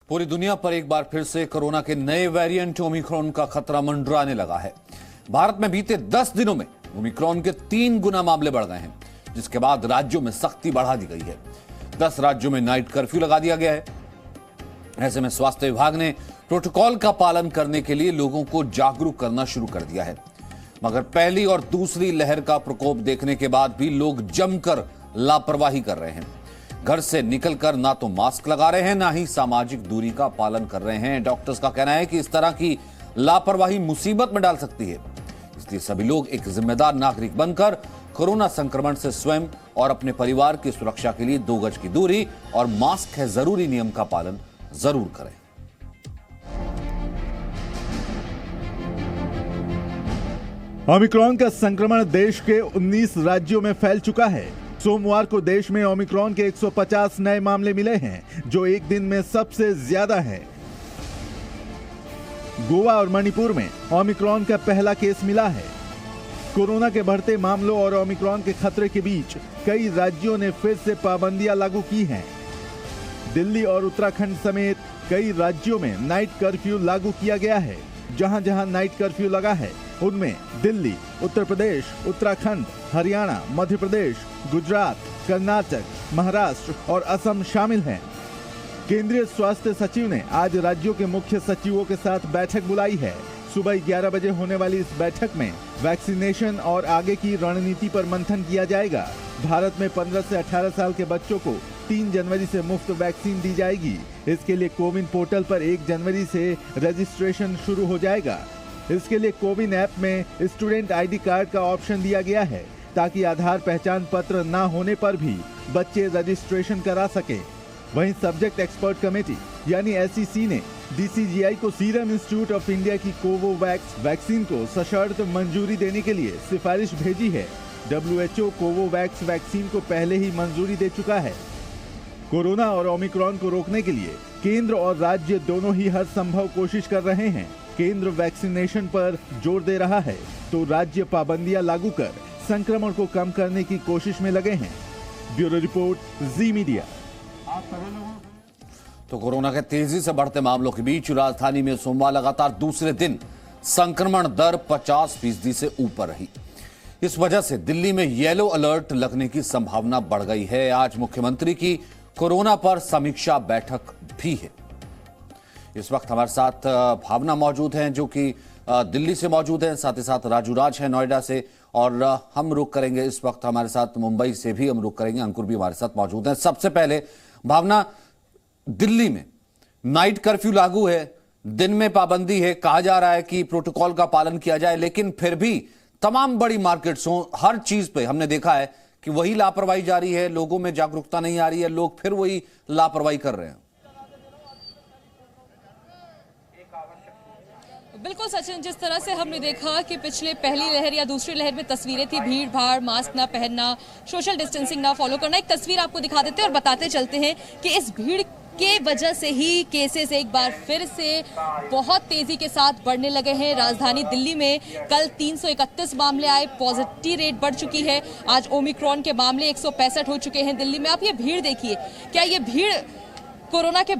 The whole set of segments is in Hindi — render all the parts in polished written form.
पूरी दुनिया पर एक बार फिर से कोरोना के नए वेरिएंट ओमिक्रॉन का खतरा मंडराने लगा है। भारत में बीते 10 दिनों में ओमिक्रॉन के 3 गुना मामले बढ़ गए हैं, जिसके बाद राज्यों में सख्ती बढ़ा दी गई है। 10 राज्यों में नाइट कर्फ्यू लगा दिया गया है। ऐसे में स्वास्थ्य विभाग ने प्रोटोकॉल का पालन करने के लिए लोगों को जागरूक करना शुरू कर दिया है। मगर पहली और दूसरी लहर का प्रकोप देखने के बाद भी लोग जमकर लापरवाही कर रहे हैं। घर से निकलकर ना तो मास्क लगा रहे हैं, ना ही सामाजिक दूरी का पालन कर रहे हैं। डॉक्टर्स का कहना है कि इस तरह की लापरवाही मुसीबत में डाल सकती है, इसलिए सभी लोग एक जिम्मेदार नागरिक बनकर कोरोना संक्रमण से स्वयं और अपने परिवार की सुरक्षा के लिए 2 गज की दूरी और मास्क है जरूरी नियम का पालन जरूर करें। ओमिक्रॉन का संक्रमण देश के 19 राज्यों में फैल चुका है। सोमवार को देश में ओमिक्रॉन के 150 नए मामले मिले हैं, जो एक दिन में सबसे ज्यादा है। गोवा और मणिपुर में ओमिक्रॉन का पहला केस मिला है। कोरोना के बढ़ते मामलों और ओमिक्रॉन के खतरे के बीच कई राज्यों ने फिर से पाबंदियां लागू की हैं। दिल्ली और उत्तराखंड समेत कई राज्यों में नाइट कर्फ्यू लागू किया गया है। जहां जहां नाइट कर्फ्यू लगा है, उनमें दिल्ली, उत्तर प्रदेश, उत्तराखंड, हरियाणा, मध्य प्रदेश, गुजरात, कर्नाटक, महाराष्ट्र और असम शामिल हैं। केंद्रीय स्वास्थ्य सचिव ने आज राज्यों के मुख्य सचिवों के साथ बैठक बुलाई है। सुबह 11 बजे होने वाली इस बैठक में वैक्सीनेशन और आगे की रणनीति पर मंथन किया जाएगा। भारत में 15 से 18 साल के बच्चों को 3 जनवरी से मुफ्त वैक्सीन दी जाएगी। इसके लिए कोविन पोर्टल पर 1 जनवरी से रजिस्ट्रेशन शुरू हो जाएगा। इसके लिए कोविन ऐप में स्टूडेंट आईडी कार्ड का ऑप्शन दिया गया है, ताकि आधार पहचान पत्र न होने पर भी बच्चे रजिस्ट्रेशन करा सके। वहीं सब्जेक्ट एक्सपर्ट कमेटी यानी SEC ने DCGI को सीरम इंस्टीट्यूट ऑफ इंडिया की कोवोवैक्स वैक्सीन को सशर्त मंजूरी देने के लिए सिफारिश भेजी है। WHO कोवोवैक्स वैक्सीन को पहले ही मंजूरी दे चुका है। कोरोना और ओमिक्रॉन को रोकने के लिए केंद्र और राज्य दोनों ही हर संभव कोशिश कर रहे हैं। केंद्र वैक्सीनेशन पर जोर दे रहा है, तो राज्य पाबंदियां लागू कर संक्रमण को कम करने की कोशिश में लगे हैं। ब्यूरो रिपोर्ट, जी मीडिया। तो कोरोना के तेजी से बढ़ते मामलों के बीच राजधानी में सोमवार लगातार दूसरे दिन संक्रमण दर 50% से ऊपर रही। इस वजह से दिल्ली में येलो अलर्ट लगने की संभावना बढ़ गई है। आज मुख्यमंत्री की कोरोना पर समीक्षा बैठक भी है। इस वक्त हमारे साथ भावना मौजूद हैं, जो कि दिल्ली से मौजूद हैं, साथ ही साथ राजू राज है नोएडा से, और हम रुक करेंगे इस वक्त हमारे साथ मुंबई से भी हम रुक करेंगे। अंकुर भी हमारे साथ मौजूद हैं। सबसे पहले भावना, दिल्ली में नाइट कर्फ्यू लागू है, दिन में पाबंदी है, कहा जा रहा है कि प्रोटोकॉल का पालन किया जाए, लेकिन फिर भी तमाम बड़ी मार्केट्स हो, हर चीज पे हमने देखा है कि वही लापरवाही जारी है। लोगों में जागरूकता नहीं आ रही है, लोग फिर वही लापरवाही कर रहे हैं। बिल्कुल सचिन, जिस तरह से हमने देखा कि पिछले पहली लहर या दूसरी लहर में तस्वीरें थी, भीड़ भाड़, मास्क ना पहनना, सोशल डिस्टेंसिंग ना फॉलो करना। एक तस्वीर आपको दिखा देते हैं और बताते चलते हैं कि इस भीड़ के वजह से ही केसेस एक बार फिर से बहुत तेजी के साथ बढ़ने लगे हैं। राजधानी दिल्ली में कल 331 मामले आए, पॉजिटिव रेट बढ़ चुकी है। आज ओमिक्रॉन के मामले 165 हो चुके हैं दिल्ली में। आप ये भीड़ देखिए, क्या ये भीड़ कोरोना के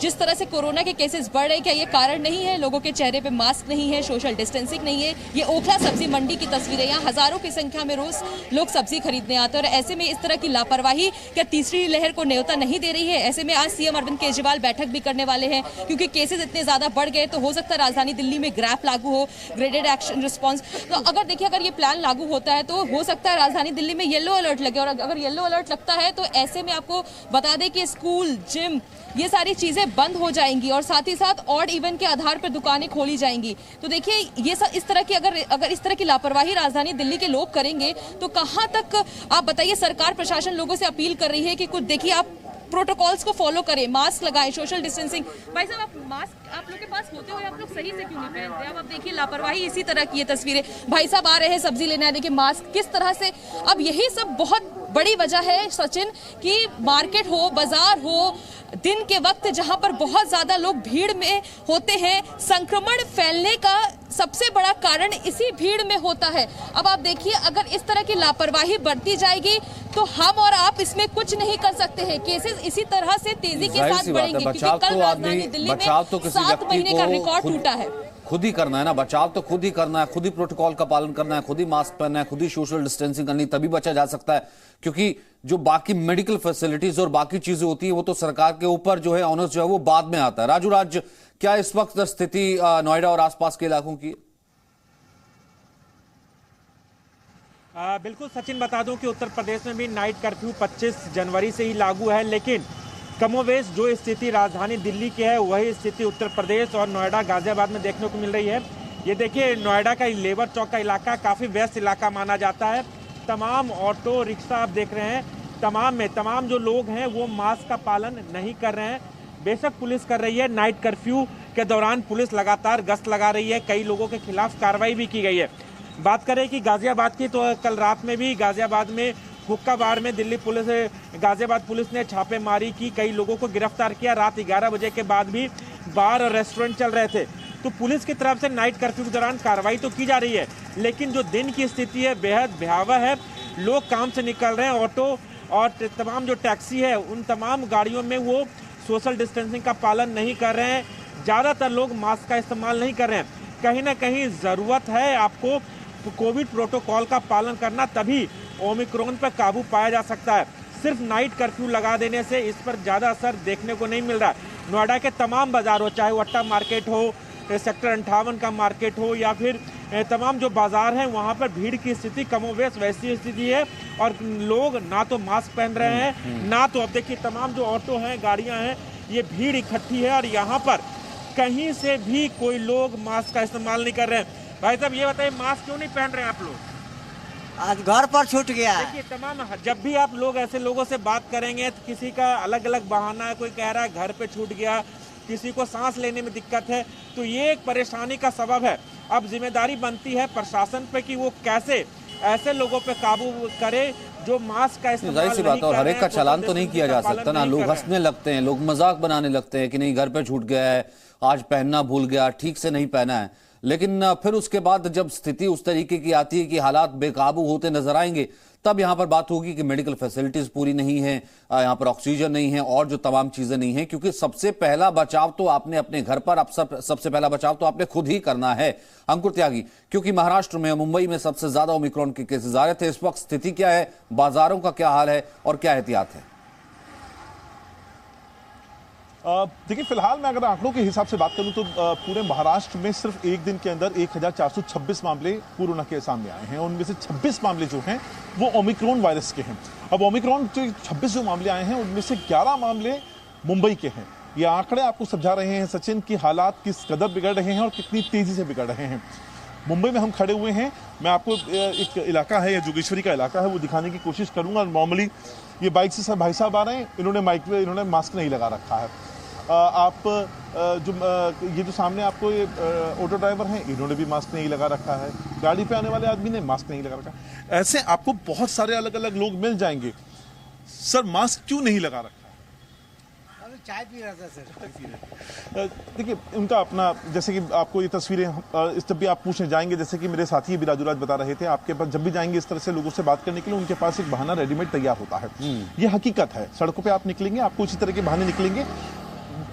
जिस तरह से कोरोना के केसेस बढ़ रहे हैं, क्या ये कारण नहीं है? लोगों के चेहरे पे मास्क नहीं है, सोशल डिस्टेंसिंग नहीं है। ये ओखला सब्जी मंडी की तस्वीरें, यहाँ हजारों की संख्या में रोज लोग सब्जी खरीदने आते हैं, और ऐसे में इस तरह की लापरवाही क्या तीसरी लहर को न्योता नहीं दे रही है? ऐसे में आज CM अरविंद केजरीवाल बैठक भी करने वाले हैं, क्योंकि केसेस इतने ज्यादा बढ़ गए तो हो सकता है राजधानी दिल्ली में ग्रैप लागू हो, ग्रेडेड एक्शन रिस्पॉन्स। तो अगर देखिए, अगर ये प्लान लागू होता है तो हो सकता है राजधानी दिल्ली में येलो अलर्ट लगे, और अगर येलो अलर्ट लगता है तो ऐसे में आपको बता दें कि स्कूल, जिम, ये सारी चीजें बंद हो जाएंगी, और साथ ही साथ ऑड इवन के आधार पर दुकानें खोली जाएंगी। तो देखिए, ये इस तरह की अगर इस तरह की लापरवाही राजधानी दिल्ली के लोग करेंगे तो कहां तक, आप बताइए। सरकार, प्रशासन लोगों से अपील कर रही है कि कुछ देखिए, आप प्रोटोकॉल्स को फॉलो करें, मास्क लगाएं, सोशल डिस्टेंसिंग। भाई साहब, आप मास्क आप लोग के पास होते हुए आप लोग सही से क्यों नहीं पहनते? अब आप देखिए लापरवाही इसी तरह की ये तस्वीरें। भाई साहब आ रहे हैं सब्जी लेने, देखिए मास्क किस तरह से। अब यही सब बहुत बड़ी वजह है सचिन, कि मार्केट हो, बाजार हो, दिन के वक्त जहां पर बहुत ज्यादा लोग भीड़ में होते हैं, संक्रमण फैलने का सबसे बड़ा कारण इसी भीड़ में होता है। अब आप देखिए, अगर इस तरह की लापरवाही बढ़ती जाएगी तो हम और आप इसमें कुछ नहीं कर सकते हैं। केसेस इसी तरह से तेजी के साथ बढ़ेंगे, क्योंकि कल राजधानी दिल्ली में 7 महीने का रिकॉर्ड टूटा है। खुद ही करना है ना, बचाव तो खुद ही करना है, खुद ही प्रोटोकॉल का पालन करना है, खुद ही मास्क पहनना है, खुद ही सोशल डिस्टेंसिंग करनी, तभी बचा जा सकता है। क्योंकि जो बाकी मेडिकल फैसिलिटीज और बाकी चीजें होती है वो तो सरकार के ऊपर जो है ऑनर्स जो है वो बाद में आता है। राजू राज, क्या इस वक्त स्थिति नोएडा और आसपास के इलाकों की? बिल्कुल सचिन, बता दूं कि उत्तर प्रदेश में भी नाइट कर्फ्यू 25 जनवरी से ही लागू है, लेकिन कमोवेश जो स्थिति राजधानी दिल्ली की है वही स्थिति उत्तर प्रदेश और नोएडा गाजियाबाद में देखने को मिल रही है। ये देखिए, नोएडा का लेबर चौक का इलाका काफ़ी व्यस्त इलाका माना जाता है। तमाम ऑटो रिक्शा आप देख रहे हैं, तमाम जो लोग हैं वो मास्क का पालन नहीं कर रहे हैं। बेशक पुलिस कर रही है, नाइट कर्फ्यू के दौरान पुलिस लगातार गश्त लगा रही है, कई लोगों के खिलाफ कार्रवाई भी की गई है। बात करें कि गाजियाबाद की, तो कल रात में भी गाजियाबाद में हुक्का बार में दिल्ली पुलिस, गाजियाबाद पुलिस ने छापेमारी की, कई लोगों को गिरफ्तार किया। रात 11 बजे के बाद भी बार और रेस्टोरेंट चल रहे थे। तो पुलिस की तरफ से नाइट कर्फ्यू के दौरान कार्रवाई तो की जा रही है, लेकिन जो दिन की स्थिति है बेहद भयावह है। लोग काम से निकल रहे हैं, ऑटो और तमाम जो टैक्सी है उन तमाम गाड़ियों में वो सोशल डिस्टेंसिंग का पालन नहीं कर रहे हैं। ज़्यादातर लोग मास्क का इस्तेमाल नहीं कर रहे हैं। कहीं ना कहीं ज़रूरत है आपको कोविड प्रोटोकॉल का पालन करना, तभी ओमिक्रॉन पर काबू पाया जा सकता है। सिर्फ नाइट कर्फ्यू लगा देने से इस पर ज़्यादा असर देखने को नहीं मिल रहा है। नोएडा के तमाम बाज़ारों, चाहे वो अट्टा मार्केट हो, सेक्टर 58 का मार्केट हो, या फिर तमाम जो बाज़ार हैं वहाँ पर भीड़ की स्थिति कमोवेश वैसी स्थिति है। और लोग ना तो मास्क पहन रहे हैं, ना तो अब देखिए तमाम जो ऑटो हैं, गाड़ियाँ हैं, ये भीड़ इकट्ठी है और यहाँ पर कहीं से भी कोई लोग मास्क का इस्तेमाल नहीं कर रहे हैं। भाई साहब, ये बताइए, मास्क क्यों नहीं पहन रहे हैं आप लोग? आज घर पर छूट गया। देखिए, तमाम जब भी आप लोग ऐसे लोगों से बात करेंगे तो किसी का अलग अलग बहाना है। कोई कह रहा है घर पे छूट गया, किसी को सांस लेने में दिक्कत है, तो ये एक परेशानी का सबब है। अब जिम्मेदारी बनती है प्रशासन पे कि वो कैसे ऐसे लोगों पे काबू करे जो मास्क का इस्तेमाल नहीं कर रहे हैं। और हर एक का चालान तो नहीं किया जा सकता ना। लोग हंसने लगते हैं, लोग मजाक बनाने लगते हैं कि नहीं घर पे छूट गया है, आज पहनना भूल गया, ठीक से नहीं पहना है। लेकिन फिर उसके बाद जब स्थिति उस तरीके की आती है कि हालात बेकाबू होते नजर आएंगे, तब यहां पर बात होगी कि मेडिकल फैसिलिटीज पूरी नहीं है, यहां पर ऑक्सीजन नहीं है और जो तमाम चीजें नहीं है। क्योंकि सबसे पहला बचाव तो आपने अपने घर पर, सबसे पहला बचाव तो आपने खुद ही करना है अंकुर त्यागी। क्योंकि महाराष्ट्र में, मुंबई में सबसे ज्यादा ओमिक्रॉन के केसेस आ रहे थे। इस वक्त स्थिति क्या है, बाजारों का क्या हाल है और क्या एहतियात है? देखिए, फिलहाल मैं अगर आंकड़ों के हिसाब से बात करूं तो पूरे महाराष्ट्र में सिर्फ एक दिन के अंदर 1426 मामले कोरोना के सामने आए हैं। उनमें से 26 मामले जो हैं वो ओमिक्रॉन वायरस के हैं। अब ओमिक्रॉन जो 26 जो मामले आए हैं उनमें से 11 मामले मुंबई के हैं। ये आंकड़े आपको समझा रहे हैं सचिन की हालात किस कदर बिगड़ रहे हैं और कितनी तेजी से बिगड़ रहे हैं। मुंबई में हम खड़े हुए हैं, मैं आपको एक इलाका है, जोगेश्वरी का इलाका है, वो दिखाने की कोशिश करूंगा। नॉर्मली ये बाइक से सब भाई साहब आ रहे हैं, इन्होंने मास्क नहीं लगा रखा है। आप ये जो सामने आपको ये ऑटो ड्राइवर हैं, इन्होंने भी मास्क नहीं लगा रखा है। गाड़ी पे आने वाले आदमी ने मास्क नहीं लगा रखा है। ऐसे आपको बहुत सारे अलग अलग लोग मिल जाएंगे। सर, मास्क क्यों नहीं लगा रखा? चाय पी रहा था सर। देखिए, उनका अपना, जैसे कि आपको ये तस्वीरें जब भी आप पूछने जाएंगे, जैसे कि मेरे साथी भी राजू राज बता रहे थे, आपके पास जब भी जाएंगे इस तरह से लोगों से बात करने के लिए, उनके पास एक बहाना रेडीमेड तैयार होता है। ये हकीकत है। सड़कों पे आप निकलेंगे, आपको इसी तरह के बहाने निकलेंगे।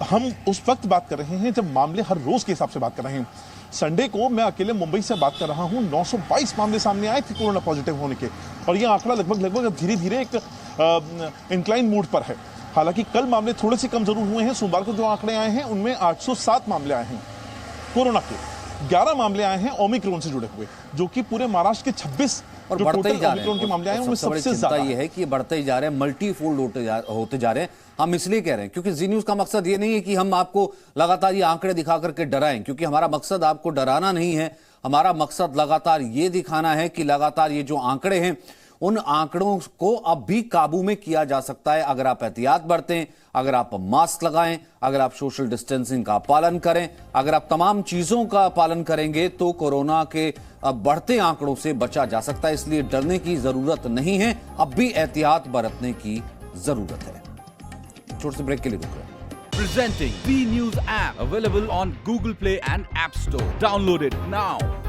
हम उस वक्त बात कर रहे हैं जब मामले हर रोज के हिसाब से बात कर रहे हैं। संडे को मैं अकेले मुंबई से बात कर रहा हूं, 922 मामले सामने आए थे कोरोना पॉजिटिव होने के, और यह आंकड़ा लगभग धीरे धीरे एक इंक्लाइन मूड पर है। हालांकि कल मामले थोड़े से कम जरूर हुए हैं। सोमवार को जो आंकड़े आए हैं उनमें 807 मामले आए हैं कोरोना के, 11 मामले आए हैं ओमिक्रॉन से जुड़े हुए, जो कि पूरे महाराष्ट्र के 26 और बढ़ते ही जा रहे हैं। के मामले आए हैं उनमें सबसे ज्यादा ये है कि ये बढ़ते ही जा रहे हैं, मल्टीफोल्ड होते जा रहे हैं। हम इसलिए कह रहे हैं क्योंकि जी न्यूज का मकसद ये नहीं है कि हम आपको लगातार ये आंकड़े दिखा करके डराएं, क्योंकि हमारा मकसद आपको डराना नहीं है। हमारा मकसद लगातार ये दिखाना है कि लगातार ये जो आंकड़े हैं, उन आंकड़ों को अब भी काबू में किया जा सकता है अगर आप एहतियात बरतें, अगर आप मास्क लगाएं, अगर आप सोशल डिस्टेंसिंग का पालन करें, अगर आप तमाम चीजों का पालन करेंगे तो कोरोना के बढ़ते आंकड़ों से बचा जा सकता है। इसलिए डरने की जरूरत नहीं है, अब भी एहतियात बरतने की जरूरत है। छोटे से ब्रेक के लिए रुक रहे हैं। Presenting B News app, available on Google Play and App Store. Download it now.